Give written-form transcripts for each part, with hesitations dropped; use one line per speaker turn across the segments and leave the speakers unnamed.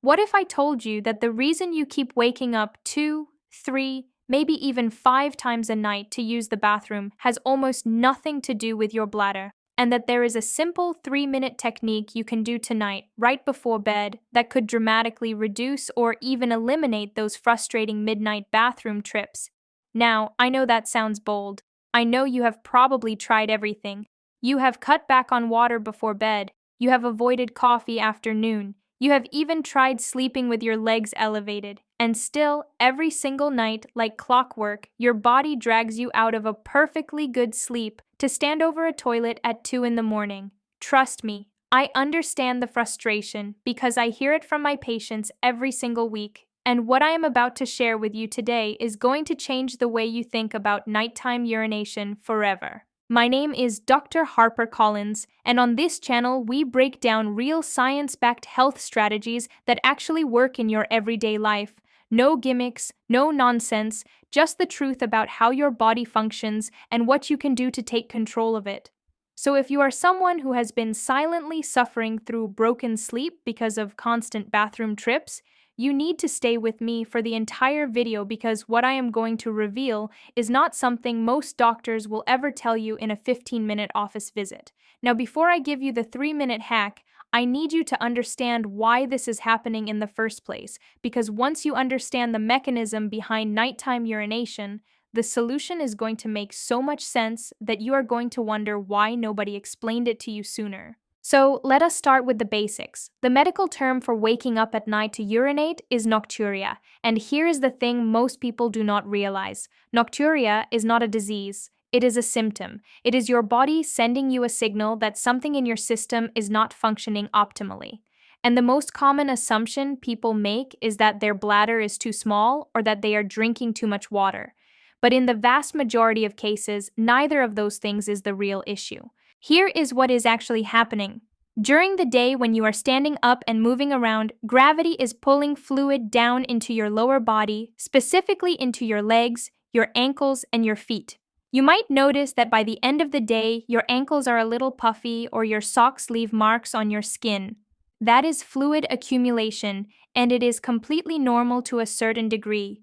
What if I told you that the reason you keep waking up 2, 3, maybe even 5 times a night to use the bathroom has almost nothing to do with your bladder, and that there is a simple 3-minute technique you can do tonight, right before bed, that could dramatically reduce or even eliminate those frustrating midnight bathroom trips? Now, I know that sounds bold. I know you have probably tried everything. You have cut back on water before bed. You have avoided coffee after noon. You have even tried sleeping with your legs elevated. And still, every single night, like clockwork, your body drags you out of a perfectly good sleep to stand over a toilet at 2 in the morning. Trust me, I understand the frustration because I hear it from my patients every single week. And what I am about to share with you today is going to change the way you think about nighttime urination forever. My name is Dr. Harper Collins, and on this channel, we break down real science-backed health strategies that actually work in your everyday life. No gimmicks, no nonsense, just the truth about how your body functions and what you can do to take control of it. So if you are someone who has been silently suffering through broken sleep because of constant bathroom trips, you need to stay with me for the entire video because what I am going to reveal is not something most doctors will ever tell you in a 15-minute office visit. Now, before I give you the 3-minute hack, I need you to understand why this is happening in the first place, because once you understand the mechanism behind nighttime urination, the solution is going to make so much sense that you are going to wonder why nobody explained it to you sooner. So let us start with the basics. The medical term for waking up at night to urinate is nocturia, and here is the thing most people do not realize. Nocturia is not a disease. It is a symptom. It is your body sending you a signal that something in your system is not functioning optimally. And the most common assumption people make is that their bladder is too small or that they are drinking too much water. But in the vast majority of cases, neither of those things is the real issue. Here is what is actually happening. During the day when you are standing up and moving around, gravity is pulling fluid down into your lower body, specifically into your legs, your ankles, and your feet. You might notice that by the end of the day, your ankles are a little puffy or your socks leave marks on your skin. That is fluid accumulation, and it is completely normal to a certain degree.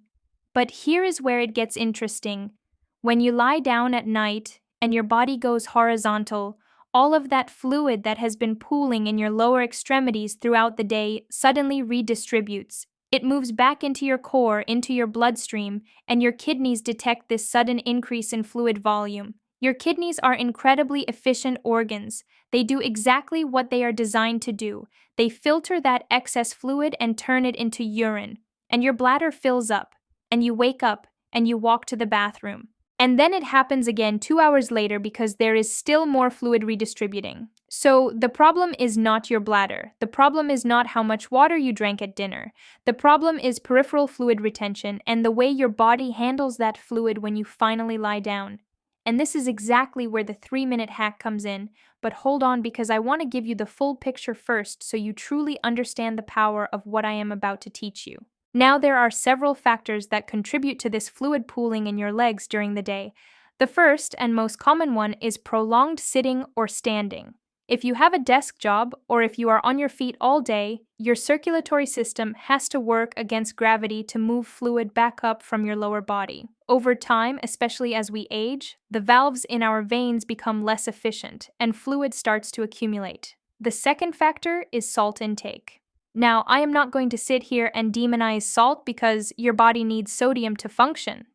But here is where it gets interesting. When you lie down at night and your body goes horizontal, all of that fluid that has been pooling in your lower extremities throughout the day suddenly redistributes. It moves back into your core, into your bloodstream, and your kidneys detect this sudden increase in fluid volume. Your kidneys are incredibly efficient organs. They do exactly what they are designed to do. They filter that excess fluid and turn it into urine. And your bladder fills up, and you wake up, and you walk to the bathroom. And then it happens again 2 hours later because there is still more fluid redistributing. So the problem is not your bladder. The problem is not how much water you drank at dinner. The problem is peripheral fluid retention and the way your body handles that fluid when you finally lie down. And this is exactly where the 3-minute hack comes in. But hold on, because I want to give you the full picture first so you truly understand the power of what I am about to teach you. Now, there are several factors that contribute to this fluid pooling in your legs during the day. The first and most common one is prolonged sitting or standing. If you have a desk job or if you are on your feet all day, your circulatory system has to work against gravity to move fluid back up from your lower body. Over time, especially as we age, the valves in our veins become less efficient and fluid starts to accumulate. The second factor is salt intake. Now, I am not going to sit here and demonize salt because your body needs sodium to function.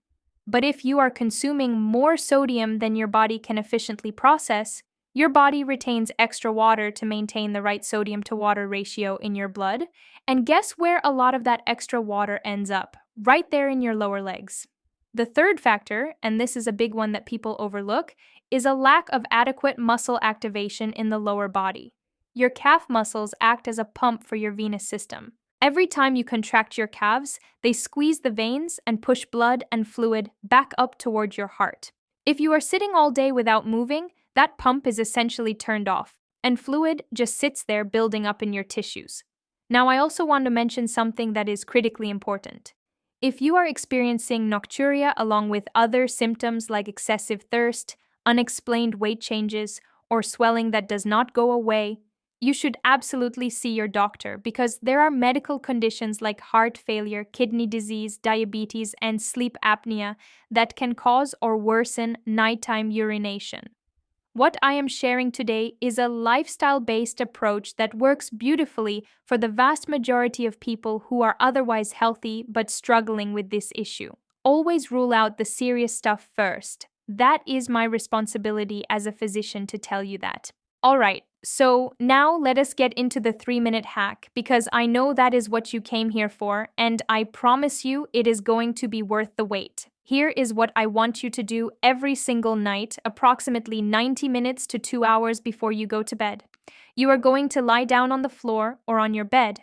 But if you are consuming more sodium than your body can efficiently process, your body retains extra water to maintain the right sodium to water ratio in your blood. And guess where a lot of that extra water ends up? Right there in your lower legs. The third factor, and this is a big one that people overlook, is a lack of adequate muscle activation in the lower body. Your calf muscles act as a pump for your venous system. Every time you contract your calves, they squeeze the veins and push blood and fluid back up toward your heart. If you are sitting all day without moving, that pump is essentially turned off, and fluid just sits there building up in your tissues. Now, I also want to mention something that is critically important. If you are experiencing nocturia along with other symptoms like excessive thirst, unexplained weight changes, or swelling that does not go away, you should absolutely see your doctor because there are medical conditions like heart failure, kidney disease, diabetes, and sleep apnea that can cause or worsen nighttime urination. What I am sharing today is a lifestyle based approach that works beautifully for the vast majority of people who are otherwise healthy but struggling with this issue. Always rule out the serious stuff first. That is my responsibility as a physician to tell you that. Alright, so now let us get into the 3-minute hack because I know that is what you came here for, and I promise you it is going to be worth the wait. Here is what I want you to do every single night, approximately 90 minutes to 2 hours before you go to bed. You are going to lie down on the floor or on your bed,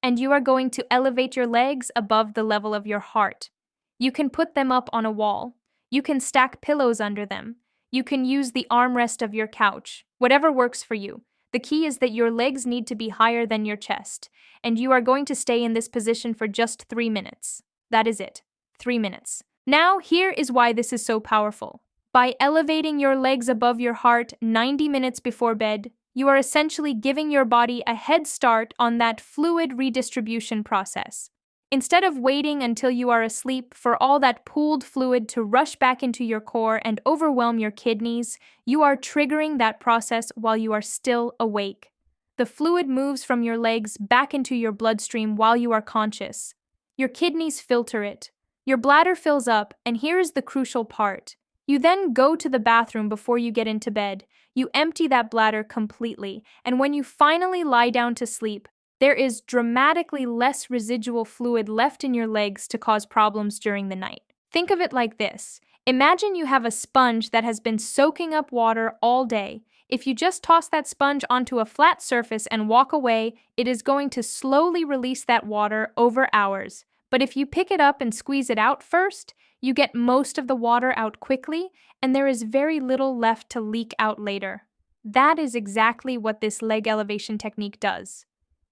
and you are going to elevate your legs above the level of your heart. You can put them up on a wall. You can stack pillows under them. You can use the armrest of your couch, whatever works for you. The key is that your legs need to be higher than your chest, and you are going to stay in this position for just 3 minutes. That is it. 3 minutes. Now, here is why this is so powerful. By elevating your legs above your heart 90 minutes before bed, you are essentially giving your body a head start on that fluid redistribution process. Instead of waiting until you are asleep for all that pooled fluid to rush back into your core and overwhelm your kidneys, you are triggering that process while you are still awake. The fluid moves from your legs back into your bloodstream while you are conscious. Your kidneys filter it. Your bladder fills up, and here is the crucial part. You then go to the bathroom before you get into bed. You empty that bladder completely, and when you finally lie down to sleep, there is dramatically less residual fluid left in your legs to cause problems during the night. Think of it like this. Imagine you have a sponge that has been soaking up water all day. If you just toss that sponge onto a flat surface and walk away, it is going to slowly release that water over hours. But if you pick it up and squeeze it out first, you get most of the water out quickly, and there is very little left to leak out later. That is exactly what this leg elevation technique does.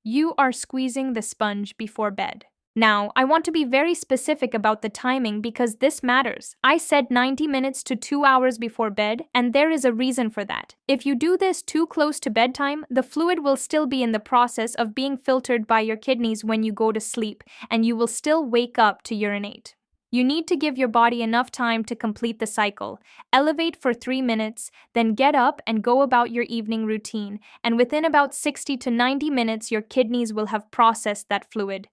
You are squeezing the sponge before bed. Now, I want to be very specific about the timing because this matters. I said 90 minutes to 2 hours before bed, and there is a reason for that. If you do this too close to bedtime, the fluid will still be in the process of being filtered by your kidneys when you go to sleep, and you will still wake up to urinate. You need to give your body enough time to complete the cycle. Elevate for 3 minutes, then get up and go about your evening routine, and within about 60 to 90 minutes, your kidneys will have processed that fluid.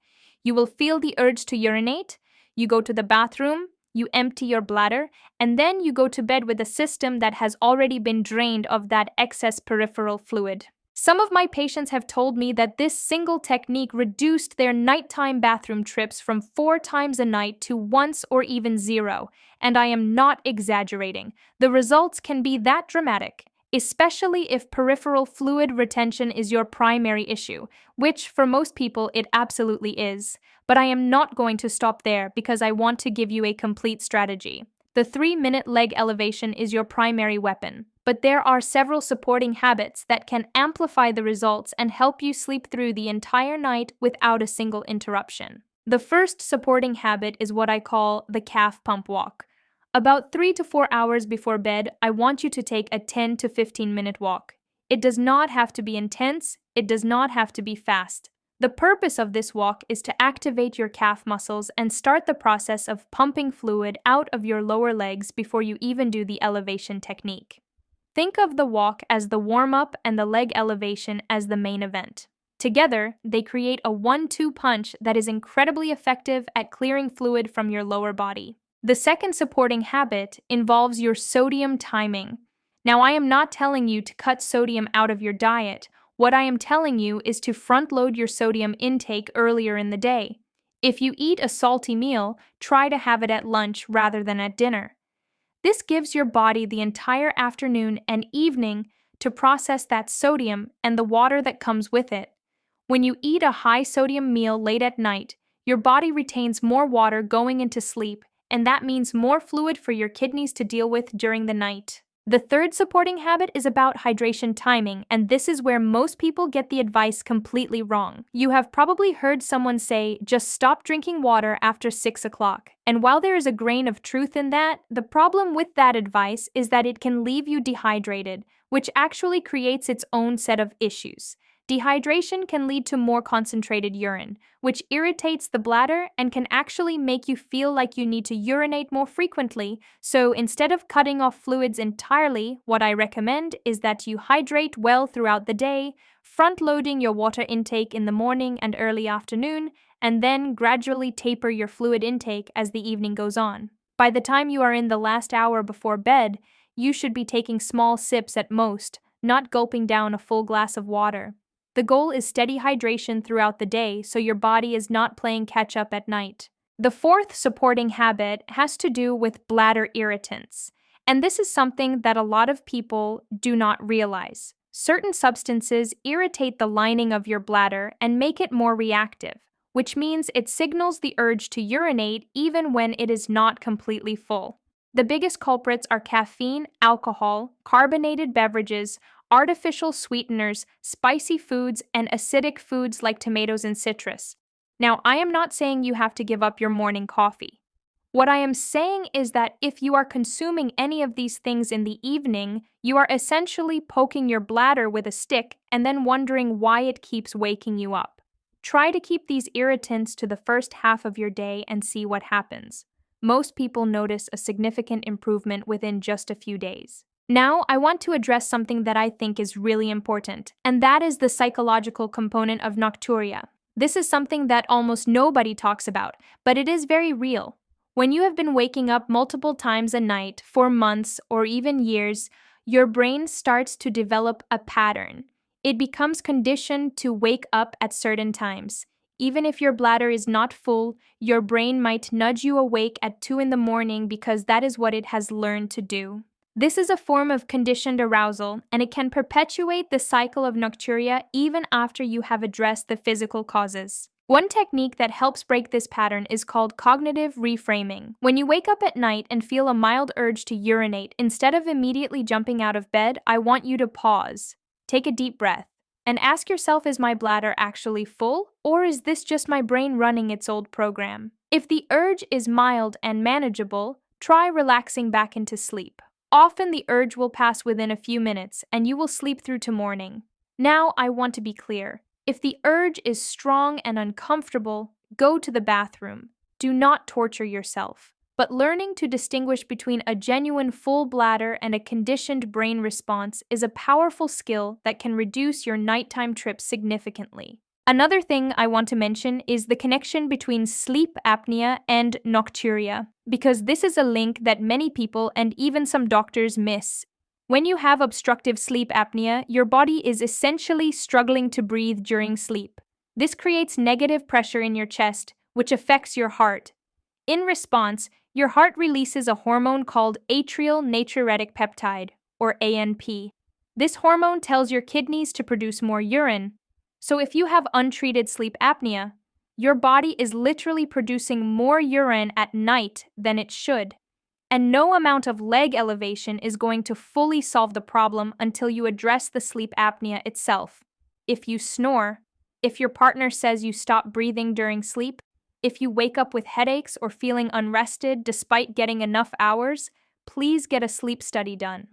You will feel the urge to urinate, you go to the bathroom, you empty your bladder, and then you go to bed with a system that has already been drained of that excess peripheral fluid. Some of my patients have told me that this single technique reduced their nighttime bathroom trips from 4 times a night to once or even 0, and I am not exaggerating. The results can be that dramatic, especially if peripheral fluid retention is your primary issue, which for most people it absolutely is. But I am not going to stop there because I want to give you a complete strategy. The 3-minute leg elevation is your primary weapon, but there are several supporting habits that can amplify the results and help you sleep through the entire night without a single interruption. The first supporting habit is what I call the calf pump walk. About 3 to 4 hours before bed, I want you to take a 10 to 15-minute walk. It does not have to be intense, it does not have to be fast. The purpose of this walk is to activate your calf muscles and start the process of pumping fluid out of your lower legs before you even do the elevation technique. Think of the walk as the warm-up and the leg elevation as the main event. Together, they create a 1-2 punch that is incredibly effective at clearing fluid from your lower body. The second supporting habit involves your sodium timing. Now, I am not telling you to cut sodium out of your diet. What I am telling you is to front-load your sodium intake earlier in the day. If you eat a salty meal, try to have it at lunch rather than at dinner. This gives your body the entire afternoon and evening to process that sodium and the water that comes with it. When you eat a high-sodium meal late at night, your body retains more water going into sleep, and that means more fluid for your kidneys to deal with during the night. The third supporting habit is about hydration timing, and this is where most people get the advice completely wrong. You have probably heard someone say, just stop drinking water after 6 o'clock. And while there is a grain of truth in that, the problem with that advice is that it can leave you dehydrated, which actually creates its own set of issues. Dehydration can lead to more concentrated urine, which irritates the bladder and can actually make you feel like you need to urinate more frequently. So instead of cutting off fluids entirely, what I recommend is that you hydrate well throughout the day, front-loading your water intake in the morning and early afternoon, and then gradually taper your fluid intake as the evening goes on. By the time you are in the last hour before bed, you should be taking small sips at most, not gulping down a full glass of water. The goal is steady hydration throughout the day so your body is not playing catch up at night. The fourth supporting habit has to do with bladder irritants, and this is something that a lot of people do not realize. Certain substances irritate the lining of your bladder and make it more reactive, which means it signals the urge to urinate even when it is not completely full. The biggest culprits are caffeine, alcohol, carbonated beverages, artificial sweeteners, spicy foods, and acidic foods like tomatoes and citrus. Now, I am not saying you have to give up your morning coffee. What I am saying is that if you are consuming any of these things in the evening, you are essentially poking your bladder with a stick and then wondering why it keeps waking you up. Try to keep these irritants to the first half of your day and see what happens. Most people notice a significant improvement within just a few days. Now, I want to address something that I think is really important, and that is the psychological component of nocturia. This is something that almost nobody talks about, but it is very real. When you have been waking up multiple times a night for months or even years, your brain starts to develop a pattern. It becomes conditioned to wake up at certain times. Even if your bladder is not full, your brain might nudge you awake at 2 in the morning because that is what it has learned to do. This is a form of conditioned arousal, and it can perpetuate the cycle of nocturia even after you have addressed the physical causes. One technique that helps break this pattern is called cognitive reframing. When you wake up at night and feel a mild urge to urinate, instead of immediately jumping out of bed, I want you to pause. Take a deep breath and ask yourself, is my bladder actually full, or is this just my brain running its old program? If the urge is mild and manageable, try relaxing back into sleep. Often the urge will pass within a few minutes and you will sleep through to morning. Now I want to be clear. If the urge is strong and uncomfortable, go to the bathroom. Do not torture yourself. But learning to distinguish between a genuine full bladder and a conditioned brain response is a powerful skill that can reduce your nighttime trips significantly. Another thing I want to mention is the connection between sleep apnea and nocturia, because this is a link that many people and even some doctors miss. When you have obstructive sleep apnea, your body is essentially struggling to breathe during sleep. This creates negative pressure in your chest, which affects your heart. In response, your heart releases a hormone called atrial natriuretic peptide, or ANP. This hormone tells your kidneys to produce more urine. So if you have untreated sleep apnea, your body is literally producing more urine at night than it should. And no amount of leg elevation is going to fully solve the problem until you address the sleep apnea itself. If you snore, if your partner says you stop breathing during sleep, if you wake up with headaches or feeling unrested despite getting enough hours, please get a sleep study done.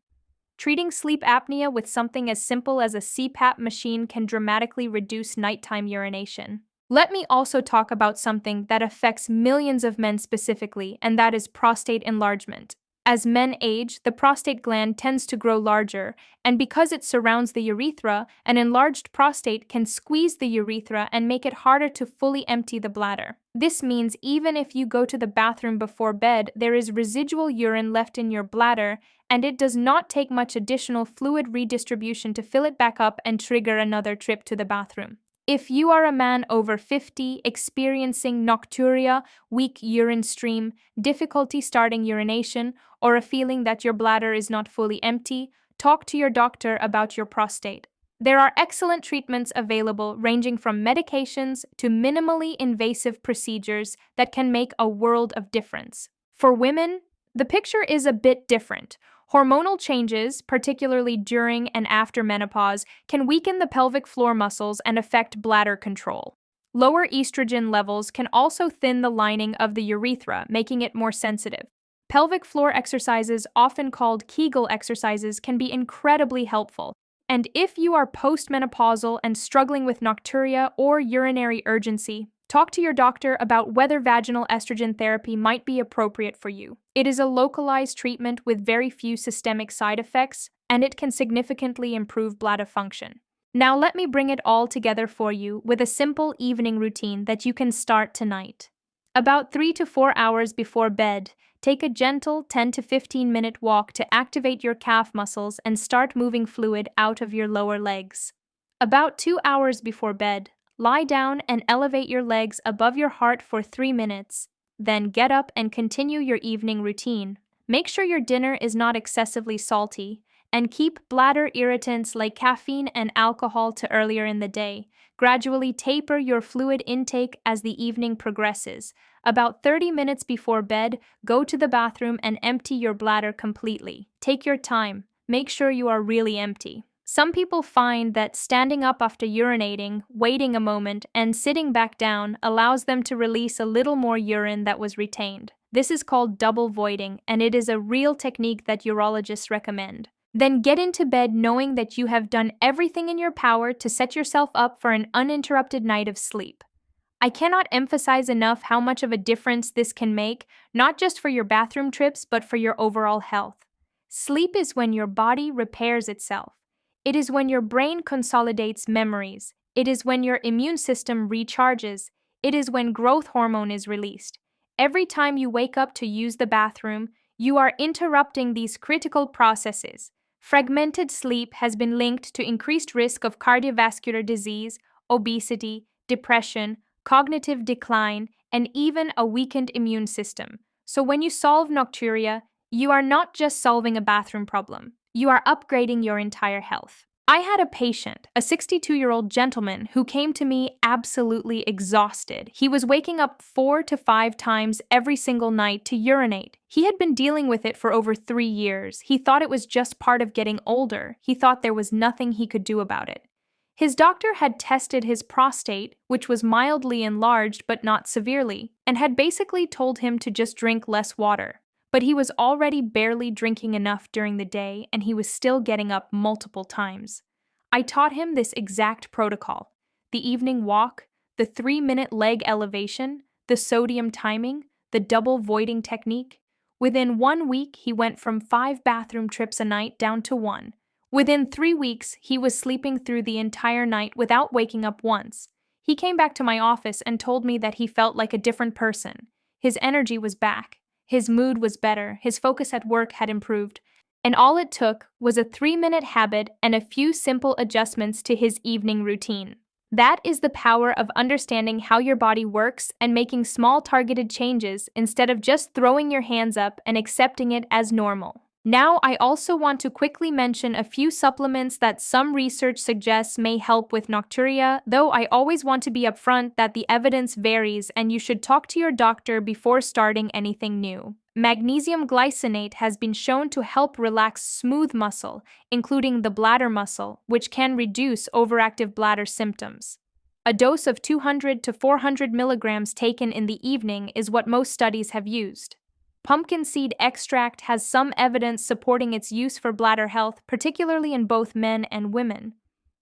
Treating sleep apnea with something as simple as a CPAP machine can dramatically reduce nighttime urination. Let me also talk about something that affects millions of men specifically, and that is prostate enlargement. As men age, the prostate gland tends to grow larger, and because it surrounds the urethra, an enlarged prostate can squeeze the urethra and make it harder to fully empty the bladder. This means even if you go to the bathroom before bed, there is residual urine left in your bladder, and it does not take much additional fluid redistribution to fill it back up and trigger another trip to the bathroom. If you are a man over 50 experiencing nocturia, weak urine stream, difficulty starting urination, or a feeling that your bladder is not fully empty, talk to your doctor about your prostate. There are excellent treatments available ranging from medications to minimally invasive procedures that can make a world of difference. For women, the picture is a bit different. Hormonal changes, particularly during and after menopause, can weaken the pelvic floor muscles and affect bladder control. Lower estrogen levels can also thin the lining of the urethra, making it more sensitive. Pelvic floor exercises, often called Kegel exercises, can be incredibly helpful. And if you are postmenopausal and struggling with nocturia or urinary urgency, talk to your doctor about whether vaginal estrogen therapy might be appropriate for you. It is a localized treatment with very few systemic side effects, and it can significantly improve bladder function. Now let me bring it all together for you with a simple evening routine that you can start tonight. About 3 to 4 hours before bed, take a gentle 10 to 15-minute walk to activate your calf muscles and start moving fluid out of your lower legs. About 2 hours before bed, lie down and elevate your legs above your heart for 3 minutes. Then get up and continue your evening routine. Make sure your dinner is not excessively salty, and keep bladder irritants like caffeine and alcohol to earlier in the day. Gradually taper your fluid intake as the evening progresses. About 30 minutes before bed, go to the bathroom and empty your bladder completely. Take your time. Make sure you are really empty. Some people find that standing up after urinating, waiting a moment, and sitting back down allows them to release a little more urine that was retained. This is called double voiding, and it is a real technique that urologists recommend. Then get into bed knowing that you have done everything in your power to set yourself up for an uninterrupted night of sleep. I cannot emphasize enough how much of a difference this can make, not just for your bathroom trips, but for your overall health. Sleep is when your body repairs itself. It is when your brain consolidates memories. It is when your immune system recharges. It is when growth hormone is released. Every time you wake up to use the bathroom, you are interrupting these critical processes. Fragmented sleep has been linked to increased risk of cardiovascular disease, obesity, depression, cognitive decline, and even a weakened immune system. So when you solve nocturia, you are not just solving a bathroom problem, you are upgrading your entire health. I had a patient, a 62-year-old gentleman, who came to me absolutely exhausted. He was waking up 4 to 5 times every single night to urinate. He had been dealing with it for over 3 years. He thought it was just part of getting older. He thought there was nothing he could do about it. His doctor had tested his prostate, which was mildly enlarged but not severely, and had basically told him to just drink less water. But he was already barely drinking enough during the day, and he was still getting up multiple times. I taught him this exact protocol: the evening walk, the 3-minute leg elevation, the sodium timing, the double voiding technique. Within 1 week, he went from 5 bathroom trips a night down to 1. Within 3 weeks, he was sleeping through the entire night without waking up once. He came back to my office and told me that he felt like a different person. His energy was back. His mood was better, his focus at work had improved, and all it took was a 3-minute habit and a few simple adjustments to his evening routine. That is the power of understanding how your body works and making small targeted changes instead of just throwing your hands up and accepting it as normal. Now, I also want to quickly mention a few supplements that some research suggests may help with nocturia, though I always want to be upfront that the evidence varies and you should talk to your doctor before starting anything new. Magnesium glycinate has been shown to help relax smooth muscle, including the bladder muscle, which can reduce overactive bladder symptoms. A dose of 200 to 400 milligrams taken in the evening is what most studies have used. Pumpkin seed extract has some evidence supporting its use for bladder health, particularly in both men and women.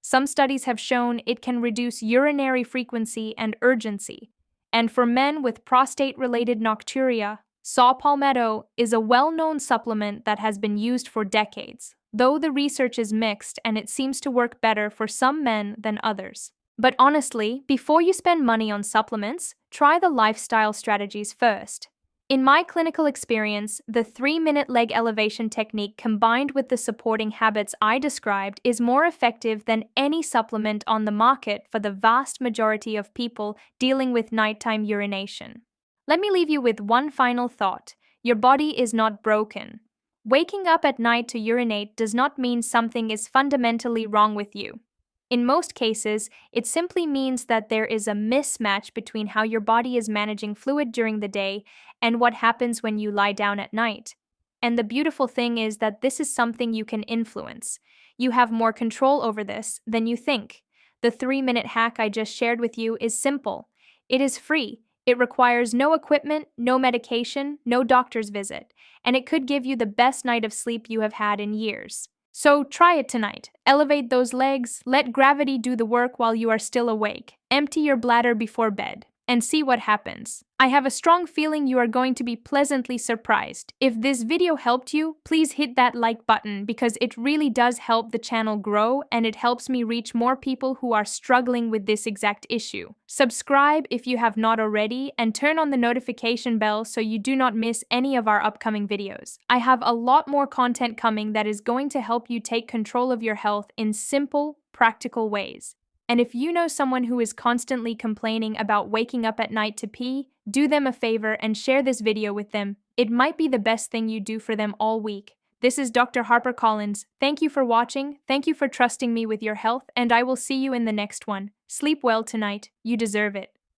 Some studies have shown it can reduce urinary frequency and urgency. And for men with prostate-related nocturia, saw palmetto is a well-known supplement that has been used for decades, though the research is mixed and it seems to work better for some men than others. But honestly, before you spend money on supplements, try the lifestyle strategies first. In my clinical experience, the 3-minute leg elevation technique combined with the supporting habits I described is more effective than any supplement on the market for the vast majority of people dealing with nighttime urination. Let me leave you with one final thought. Your body is not broken. Waking up at night to urinate does not mean something is fundamentally wrong with you. In most cases, it simply means that there is a mismatch between how your body is managing fluid during the day and what happens when you lie down at night. And the beautiful thing is that this is something you can influence. You have more control over this than you think. The 3-minute hack I just shared with you is simple. It is free. It requires no equipment, no medication, no doctor's visit, and it could give you the best night of sleep you have had in years. So try it tonight. Elevate those legs, let gravity do the work while you are still awake. Empty your bladder before bed, and see what happens. I have a strong feeling you are going to be pleasantly surprised. If this video helped you, please hit that like button because it really does help the channel grow and it helps me reach more people who are struggling with this exact issue. Subscribe if you have not already and turn on the notification bell so you do not miss any of our upcoming videos. I have a lot more content coming that is going to help you take control of your health in simple, practical ways. And if you know someone who is constantly complaining about waking up at night to pee, do them a favor and share this video with them. It might be the best thing you do for them all week. This is Dr. Harper Collins. Thank you for watching, thank you for trusting me with your health, and I will see you in the next one. Sleep well tonight. You deserve it.